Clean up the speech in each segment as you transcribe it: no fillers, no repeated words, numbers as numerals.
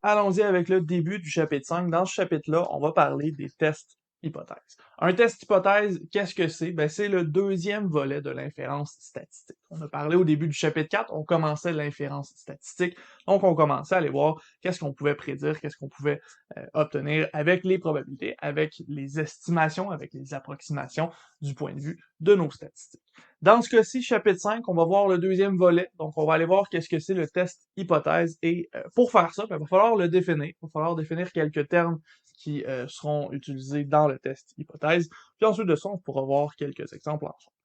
allons-y avec le début du chapitre 5. Dans ce chapitre-là, on va parler des tests hypothèses. Un test hypothèse, qu'est-ce que c'est? Ben, c'est le deuxième volet de l'inférence statistique. On a parlé au début du chapitre 4, on commençait l'inférence statistique, donc on commençait à aller voir qu'est-ce qu'on pouvait prédire, qu'est-ce qu'on pouvait obtenir avec les probabilités, avec les estimations, avec les approximations du point de vue de nos statistiques. Dans ce cas-ci, chapitre 5, on va voir le deuxième volet. Donc, on va aller voir qu'est-ce que c'est le test hypothèse. Et pour faire ça, ben, il va falloir le définir. Il va falloir définir quelques termes qui seront utilisés dans le test hypothèse. Puis ensuite de ça, on pourra voir quelques exemples ensemble.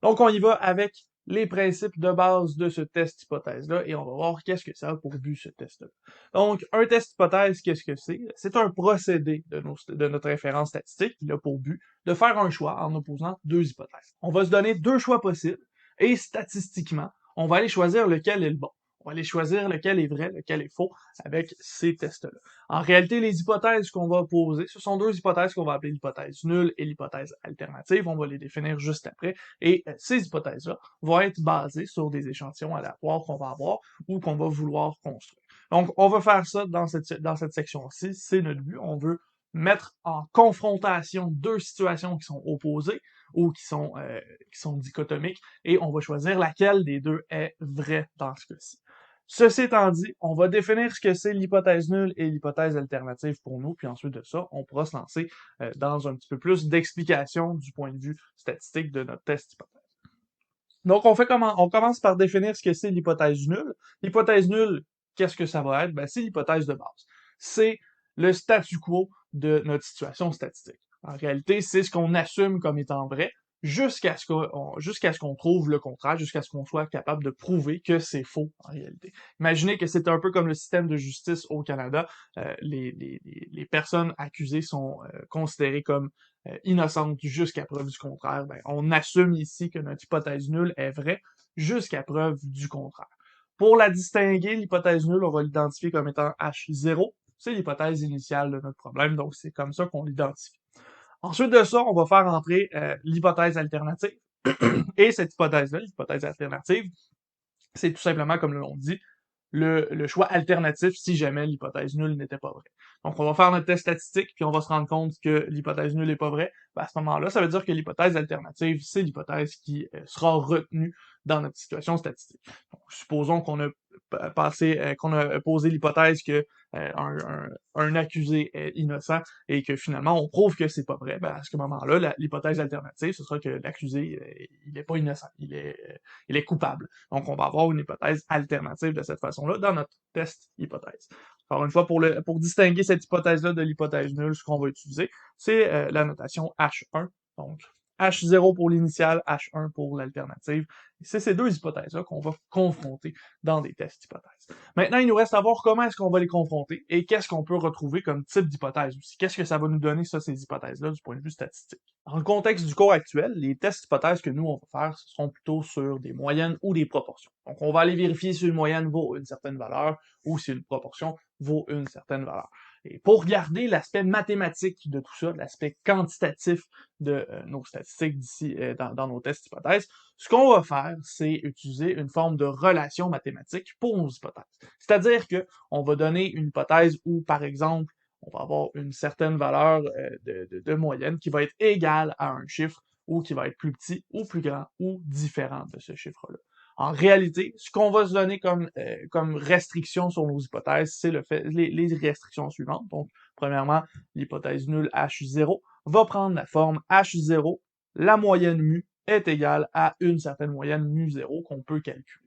Donc, on y va avec les principes de base de ce test hypothèse-là et on va voir qu'est-ce que ça a pour but, ce test-là. Donc, un test hypothèse, qu'est-ce que c'est? C'est un procédé de notre référence statistique qui a pour but de faire un choix en opposant deux hypothèses. On va se donner deux choix possibles et statistiquement, on va aller choisir lequel est le bon. On va aller choisir lequel est vrai, lequel est faux avec ces tests-là. En réalité, les hypothèses qu'on va poser, ce sont deux hypothèses qu'on va appeler l'hypothèse nulle et l'hypothèse alternative. On va les définir juste après. Et ces hypothèses-là vont être basées sur des échantillons aléatoires qu'on va avoir ou qu'on va vouloir construire. Donc, on va faire ça dans cette section-ci. C'est notre but. On veut mettre en confrontation deux situations qui sont opposées ou qui sont dichotomiques et on va choisir laquelle des deux est vraie dans ce cas-ci. Ceci étant dit, on va définir ce que c'est l'hypothèse nulle et l'hypothèse alternative pour nous, puis ensuite de ça, on pourra se lancer dans un petit peu plus d'explication du point de vue statistique de notre test hypothèse. Donc, on fait comment? On commence par définir ce que c'est l'hypothèse nulle. L'hypothèse nulle, qu'est-ce que ça va être? Ben, c'est l'hypothèse de base. C'est le statu quo de notre situation statistique. En réalité, c'est ce qu'on assume comme étant vrai jusqu'à ce qu'on trouve le contraire, jusqu'à ce qu'on soit capable de prouver que c'est faux en réalité. Imaginez que c'est un peu comme le système de justice au Canada. Les personnes accusées sont considérées comme innocentes jusqu'à preuve du contraire. Ben, on assume ici que notre hypothèse nulle est vraie jusqu'à preuve du contraire. Pour la distinguer, l'hypothèse nulle, on va l'identifier comme étant H0. C'est l'hypothèse initiale de notre problème, donc c'est comme ça qu'on l'identifie. Ensuite de ça, on va faire entrer l'hypothèse alternative. Et cette hypothèse-là, l'hypothèse alternative, c'est tout simplement, comme le nom dit, le choix alternatif si jamais l'hypothèse nulle n'était pas vraie. Donc, on va faire notre test statistique, puis on va se rendre compte que l'hypothèse nulle n'est pas vraie. Ben, à ce moment-là, ça veut dire que l'hypothèse alternative, c'est l'hypothèse qui sera retenue dans notre situation statistique. Donc, supposons qu'on a qu'on a posé l'hypothèse que un accusé est innocent et que finalement on prouve que c'est pas vrai. Ben, à ce moment-là, l'hypothèse alternative, ce sera que l'accusé, il est pas innocent, il est coupable. Donc, on va avoir une hypothèse alternative de cette façon-là dans notre test hypothèse. Encore une fois, pour distinguer cette hypothèse-là de l'hypothèse nulle, ce qu'on va utiliser, c'est la notation H1. Donc, H0 pour l'initiale, H1 pour l'alternative. Et c'est ces deux hypothèses-là qu'on va confronter dans des tests hypothèses. Maintenant, il nous reste à voir comment est-ce qu'on va les confronter et qu'est-ce qu'on peut retrouver comme type d'hypothèse aussi. Qu'est-ce que ça va nous donner, ça, ces hypothèses-là, du point de vue statistique. Dans le contexte du cours actuel, les tests hypothèses que nous, on va faire, ce seront plutôt sur des moyennes ou des proportions. Donc, on va aller vérifier si une moyenne vaut une certaine valeur ou si une proportion vaut une certaine valeur. Et pour garder l'aspect mathématique de tout ça, l'aspect quantitatif de nos statistiques d'ici dans nos tests hypothèses, ce qu'on va faire, c'est utiliser une forme de relation mathématique pour nos hypothèses. C'est-à-dire que on va donner une hypothèse où, par exemple, on va avoir une certaine valeur de moyenne qui va être égale à un chiffre ou qui va être plus petit ou plus grand ou différent de ce chiffre-là. En réalité, ce qu'on va se donner comme restriction sur nos hypothèses, c'est les restrictions suivantes. Donc, premièrement, l'hypothèse nulle H0 va prendre la forme H0, la moyenne mu est égale à une certaine moyenne mu0 qu'on peut calculer.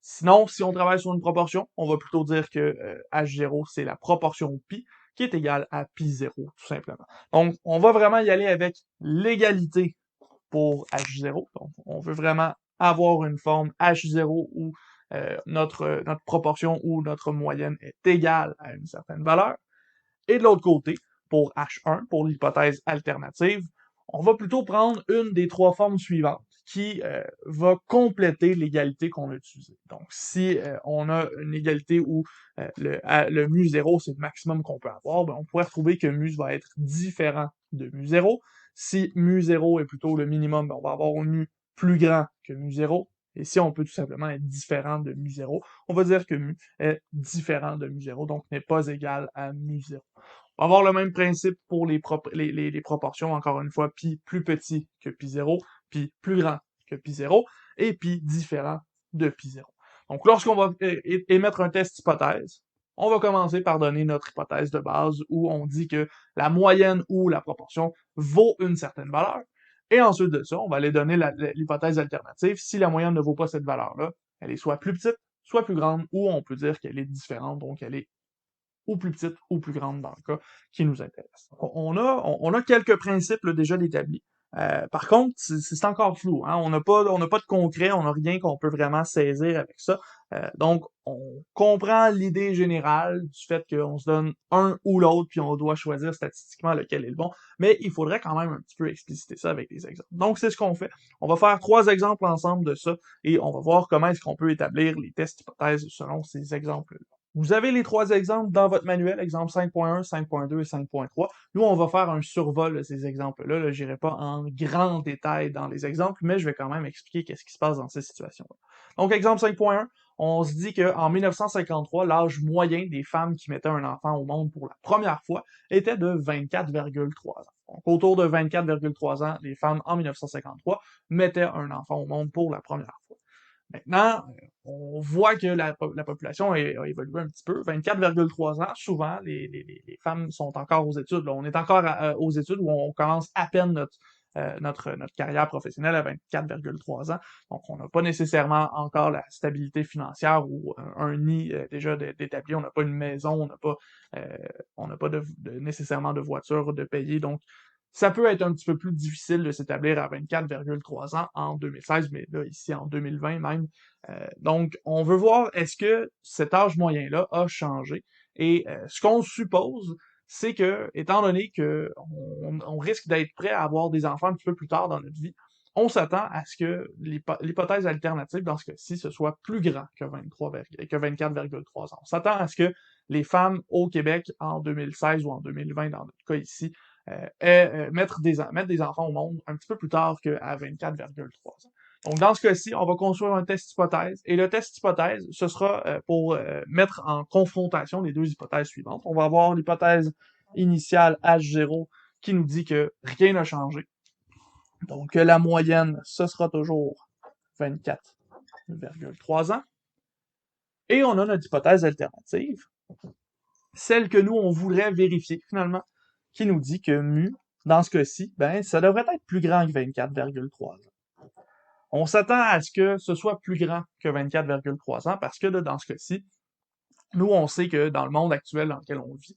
Sinon, si on travaille sur une proportion, on va plutôt dire que H0, c'est la proportion pi, qui est égale à pi0, tout simplement. Donc, on va vraiment y aller avec l'égalité pour H0. Donc, on veut vraiment avoir une forme H0 où notre proportion ou notre moyenne est égale à une certaine valeur. Et de l'autre côté, pour H1, pour l'hypothèse alternative, on va plutôt prendre une des trois formes suivantes qui va compléter l'égalité qu'on a utilisée. Donc, si on a une égalité où le mu0, c'est le maximum qu'on peut avoir, ben, on pourrait retrouver que mu va être différent de mu0. Si mu0 est plutôt le minimum, ben, on va avoir un mu plus grand que mu0. Ici, on peut tout simplement être différent de mu0. On va dire que mu est différent de mu0, donc n'est pas égal à mu0. On va avoir le même principe pour les proportions, encore une fois, pi plus petit que pi0, pi plus grand que pi0, et pi différent de pi0. Donc, lorsqu'on va émettre un test hypothèse, on va commencer par donner notre hypothèse de base où on dit que la moyenne ou la proportion vaut une certaine valeur. Et ensuite de ça, on va aller donner l'hypothèse alternative. Si la moyenne ne vaut pas cette valeur-là, elle est soit plus petite, soit plus grande, ou on peut dire qu'elle est différente, donc elle est ou plus petite ou plus grande dans le cas qui nous intéresse. On a quelques principes là, déjà d'établis. Par contre, c'est encore flou. Hein? On n'a pas de concret, on n'a rien qu'on peut vraiment saisir avec ça. Donc, on comprend l'idée générale du fait qu'on se donne un ou l'autre, puis on doit choisir statistiquement lequel est le bon, mais il faudrait quand même un petit peu expliciter ça avec des exemples. Donc, c'est ce qu'on fait. On va faire 3 exemples ensemble de ça, et on va voir comment est-ce qu'on peut établir les tests hypothèses selon ces exemples-là. Vous avez les 3 exemples dans votre manuel, exemple 5.1, 5.2 et 5.3. Nous, on va faire un survol de ces exemples-là. Là, je n'irai pas en grand détail dans les exemples, mais je vais quand même expliquer qu'est-ce qui se passe dans ces situations-là. Donc, exemple 5.1, on se dit qu'en 1953, l'âge moyen des femmes qui mettaient un enfant au monde pour la première fois était de 24,3 ans. Donc, autour de 24,3 ans, les femmes en 1953 mettaient un enfant au monde pour la première fois. Maintenant, on voit que la population a évolué un petit peu. 24,3 ans, souvent, les femmes sont encore aux études. Là. On est encore aux études où on commence à peine notre carrière professionnelle à 24,3 ans. Donc, on n'a pas nécessairement encore la stabilité financière ou un nid déjà d'établi. On n'a pas une maison, on n'a pas nécessairement de voiture de payer. Donc, ça peut être un petit peu plus difficile de s'établir à 24,3 ans en 2016, mais là, ici, en 2020 même. Donc, on veut voir, est-ce que cet âge moyen-là a changé? Et ce qu'on suppose, c'est que, étant donné que on risque d'être prêt à avoir des enfants un petit peu plus tard dans notre vie, on s'attend à ce que l'hypothèse alternative, dans ce cas-ci, ce soit plus grand que 24,3 ans. On s'attend à ce que les femmes au Québec en 2016 ou en 2020, dans notre cas ici, mettre des enfants au monde un petit peu plus tard qu'à 24,3 ans. Donc, dans ce cas-ci, on va construire un test hypothèse, et le test hypothèse, ce sera pour mettre en confrontation les deux hypothèses suivantes. On va avoir l'hypothèse initiale H0 qui nous dit que rien n'a changé. Donc, la moyenne, ce sera toujours 24,3 ans. Et on a notre hypothèse alternative, celle que nous, on voudrait vérifier finalement, qui nous dit que mu, dans ce cas-ci, ben, ça devrait être plus grand que 24,3 ans. On s'attend à ce que ce soit plus grand que 24,3 ans parce que là, dans ce cas-ci, nous, on sait que dans le monde actuel dans lequel on vit,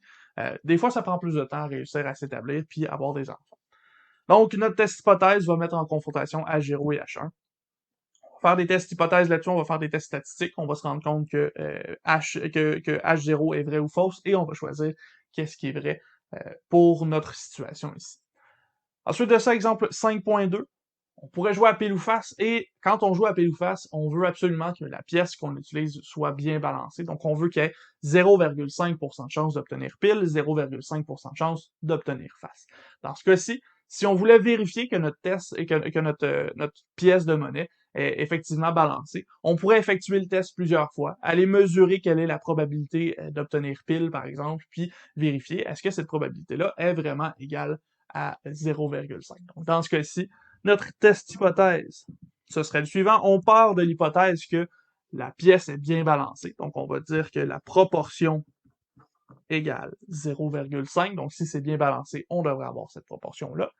des fois, ça prend plus de temps à réussir à s'établir puis avoir des enfants. Donc, notre test hypothèse va mettre en confrontation H0 et H1. On va faire des tests hypothèses là-dessus, on va faire des tests statistiques, on va se rendre compte que H0 est vrai ou fausse et on va choisir qu'est-ce qui est vrai pour notre situation ici. Ensuite de ça, exemple 5.2, on pourrait jouer à pile ou face, et quand on joue à pile ou face, on veut absolument que la pièce qu'on utilise soit bien balancée. Donc, on veut qu'il y ait 0,5% de chance d'obtenir pile, 0,5% de chance d'obtenir face. Dans ce cas-ci, si on voulait vérifier que notre test et que notre pièce de monnaie est effectivement balancée, on pourrait effectuer le test plusieurs fois, aller mesurer quelle est la probabilité d'obtenir pile, par exemple, puis vérifier est-ce que cette probabilité-là est vraiment égale à 0,5. Donc, dans ce cas-ci, notre test hypothèse, ce serait le suivant. On part de l'hypothèse que la pièce est bien balancée. Donc, on va dire que la proportion égale 0,5. Donc, si c'est bien balancé, on devrait avoir cette proportion-là.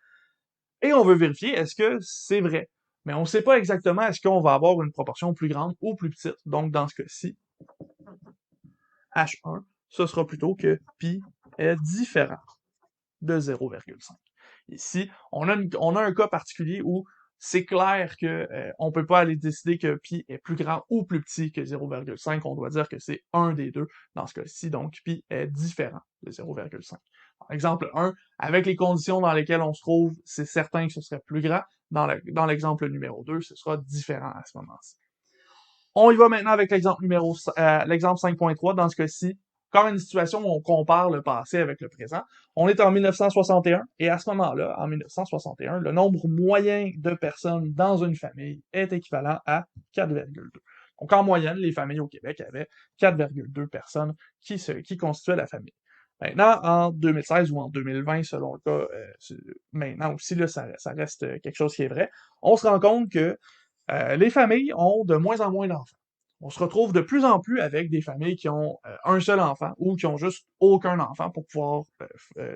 Et on veut vérifier, est-ce que c'est vrai? Mais on ne sait pas exactement est-ce qu'on va avoir une proportion plus grande ou plus petite. Donc, dans ce cas-ci, H1, ce sera plutôt que pi est différent de 0,5. Ici, on a un cas particulier où c'est clair que on peut pas aller décider que pi est plus grand ou plus petit que 0,5. On doit dire que c'est un des deux dans ce cas-ci. Donc, pi est différent de 0,5. Exemple 1, avec les conditions dans lesquelles on se trouve, c'est certain que ce serait plus grand. Dans l'exemple numéro 2, ce sera différent à ce moment-ci. On y va maintenant avec l'exemple l'exemple 5.3. Dans ce cas-ci, encore une situation où on compare le passé avec le présent. On est en 1961 et à ce moment-là, en 1961, le nombre moyen de personnes dans une famille est équivalent à 4,2. Donc en moyenne, les familles au Québec avaient 4,2 personnes qui constituaient la famille. Maintenant, en 2016 ou en 2020, selon le cas, maintenant aussi, là, ça reste quelque chose qui est vrai, on se rend compte que les familles ont de moins en moins d'enfants. On se retrouve de plus en plus avec des familles qui ont un seul enfant ou qui ont juste aucun enfant pour pouvoir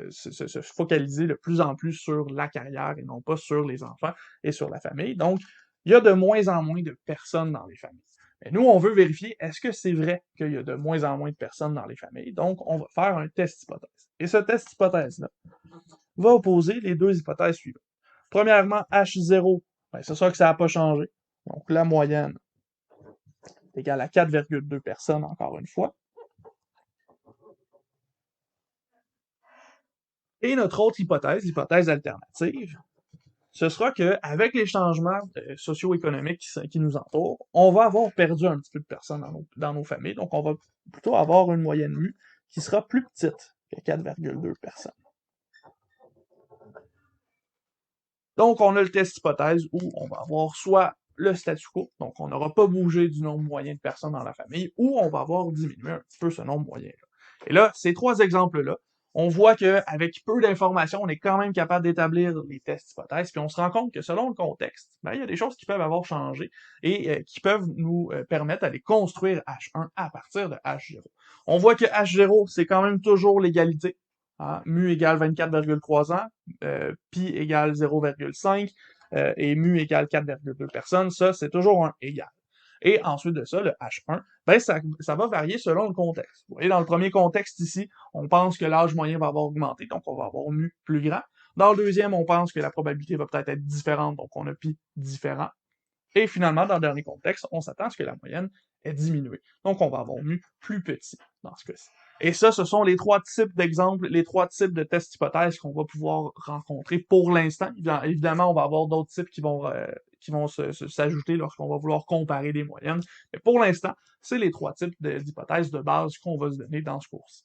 se focaliser de plus en plus sur la carrière et non pas sur les enfants et sur la famille. Donc, il y a de moins en moins de personnes dans les familles. Mais nous, on veut vérifier, est-ce que c'est vrai qu'il y a de moins en moins de personnes dans les familles? Donc, on va faire un test hypothèse. Et ce test hypothèse-là va opposer les deux hypothèses suivantes. Premièrement, H0, ben, c'est sûr que ça n'a pas changé. Donc, la moyenne est égale à 4,2 personnes, encore une fois. Et notre autre hypothèse, l'hypothèse alternative, ce sera qu'avec les changements socio-économiques qui nous entourent, on va avoir perdu un petit peu de personnes dans nos familles. Donc, on va plutôt avoir une moyenne mue qui sera plus petite que 4,2 personnes. Donc, on a le test hypothèse où on va avoir soit le statu quo, donc on n'aura pas bougé du nombre moyen de personnes dans la famille, ou on va avoir diminué un petit peu ce nombre moyen-là. Et là, ces trois exemples-là, on voit qu'avec peu d'informations, on est quand même capable d'établir les tests hypothèses, puis on se rend compte que selon le contexte, ben, il y a des choses qui peuvent avoir changé et qui peuvent nous permettre d'aller construire H1 à partir de H0. On voit que H0, c'est quand même toujours l'égalité. Hein, mu égale 24,3 ans, pi égale 0,5 et mu égale 4,2 personnes. Ça, c'est toujours un égal. Et ensuite de ça, le H1, ben ça va varier selon le contexte. Vous voyez, dans le premier contexte ici, on pense que l'âge moyen va avoir augmenté, donc on va avoir mu plus grand. Dans le deuxième, on pense que la probabilité va peut-être être différente, donc on a pi différent. Et finalement, dans le dernier contexte, on s'attend à ce que la moyenne ait diminué. Donc, on va avoir mu plus petit dans ce cas-ci. Et ça, ce sont les trois types d'exemples, les trois types de tests hypothèses qu'on va pouvoir rencontrer pour l'instant. Évidemment, on va avoir d'autres types qui vont s'ajouter lorsqu'on va vouloir comparer des moyennes. Mais pour l'instant, c'est les trois types d'hypothèses de base qu'on va se donner dans ce cours-ci.